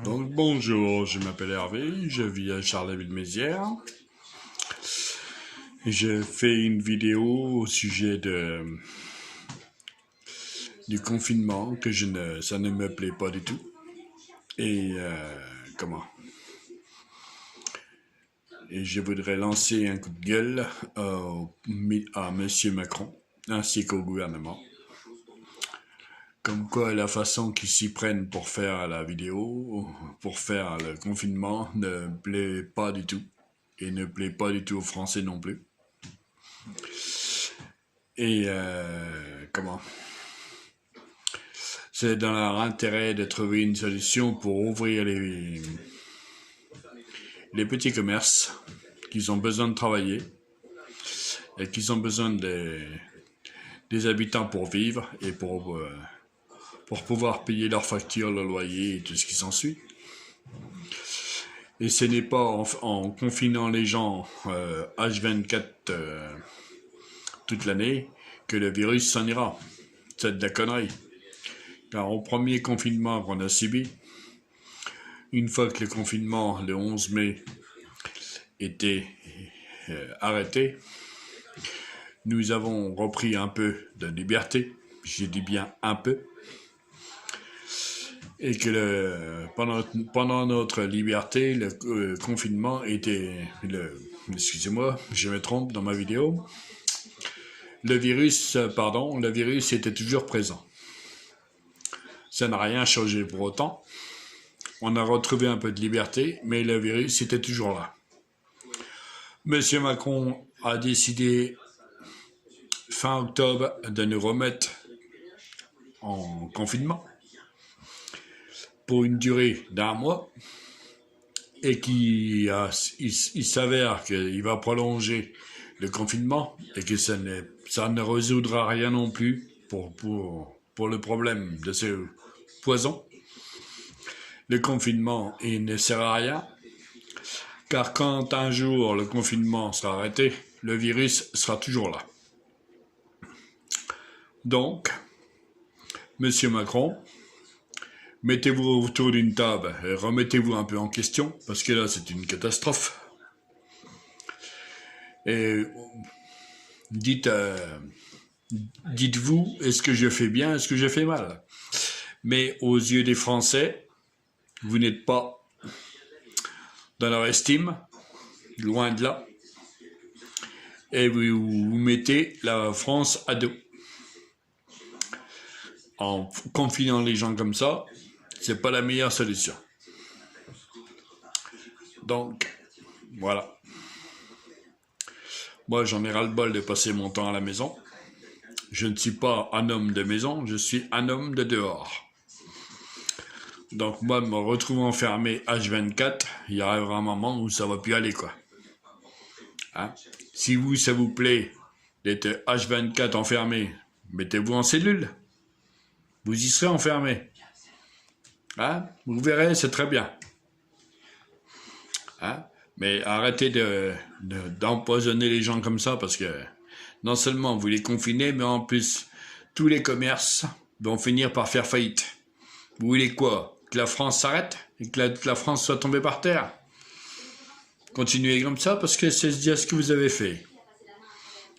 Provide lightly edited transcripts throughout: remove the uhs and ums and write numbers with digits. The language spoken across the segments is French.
Donc bonjour, je m'appelle Hervé, je vis à Charleville-Mézières. J'ai fait une vidéo au sujet du confinement, que ça ne me plaît pas du tout. Et Et je voudrais lancer un coup de gueule à Monsieur Macron, ainsi qu'au gouvernement. Comme quoi la façon qu'ils s'y prennent pour faire la vidéo, pour faire le confinement, ne plaît pas du tout. Et ne plaît pas du tout aux Français non plus. Et c'est dans leur intérêt de trouver une solution pour ouvrir les petits commerces qui ont besoin de travailler et qui ont besoin des habitants pour vivre et pour pouvoir payer leurs factures, leur loyer et tout ce qui s'ensuit. Et ce n'est pas en confinant les gens H24 toute l'année que le virus s'en ira. C'est de la connerie. Car au premier confinement qu'on a subi, une fois que le confinement, le 11 mai, était arrêté, nous avons repris un peu de liberté, je dis bien un peu, et que pendant notre liberté, le confinement était, excusez-moi, je me trompe dans ma vidéo, le virus était toujours présent. Ça n'a rien changé pour autant. On a retrouvé un peu de liberté, mais le virus était toujours là. Monsieur Macron a décidé fin octobre de nous remettre en confinement pour une durée d'1 mois et il s'avère qu'il va prolonger le confinement et que ça ne résoudra rien non plus pour le problème de ce poison. Le confinement, il ne sert à rien, car quand un jour le confinement sera arrêté, le virus sera toujours là. Donc, Monsieur Macron, mettez-vous autour d'une table et remettez-vous un peu en question, parce que là, c'est une catastrophe. Et dites-vous, est-ce que je fais bien, est-ce que je fais mal? Mais aux yeux des Français, vous n'êtes pas dans leur estime, loin de là, et vous mettez la France à dos. En confinant les gens comme ça, c'est pas la meilleure solution. Donc, voilà. Moi, j'en ai ras-le-bol de passer mon temps à la maison. Je ne suis pas un homme de maison, je suis un homme de dehors. Donc, moi, me retrouver enfermé H24, il y arrivera un moment où ça va plus aller, quoi. Hein? Si ça vous plaît d'être H24 enfermé, mettez-vous en cellule. Vous y serez enfermé. Hein? Vous verrez, c'est très bien. Hein? Mais arrêtez d'empoisonner les gens comme ça, parce que non seulement vous les confinez, mais en plus, tous les commerces vont finir par faire faillite. Vous voulez quoi? Que la France s'arrête? Et que la France soit tombée par terre? Continuez comme ça, parce que c'est déjà ce que vous avez fait.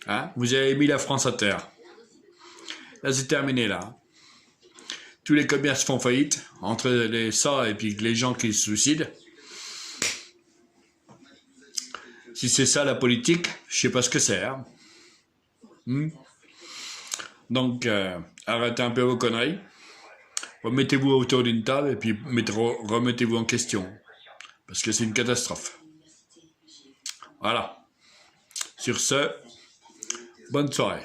Hein? Vous avez mis la France à terre. Là, c'est terminé, là. Tous les commerces font faillite, entre ça et puis les gens qui se suicident. Si c'est ça la politique, je sais pas ce que c'est. Hein? Donc, arrêtez un peu vos conneries. Remettez-vous autour d'une table et puis remettez-vous en question. Parce que c'est une catastrophe. Voilà. Sur ce, bonne soirée.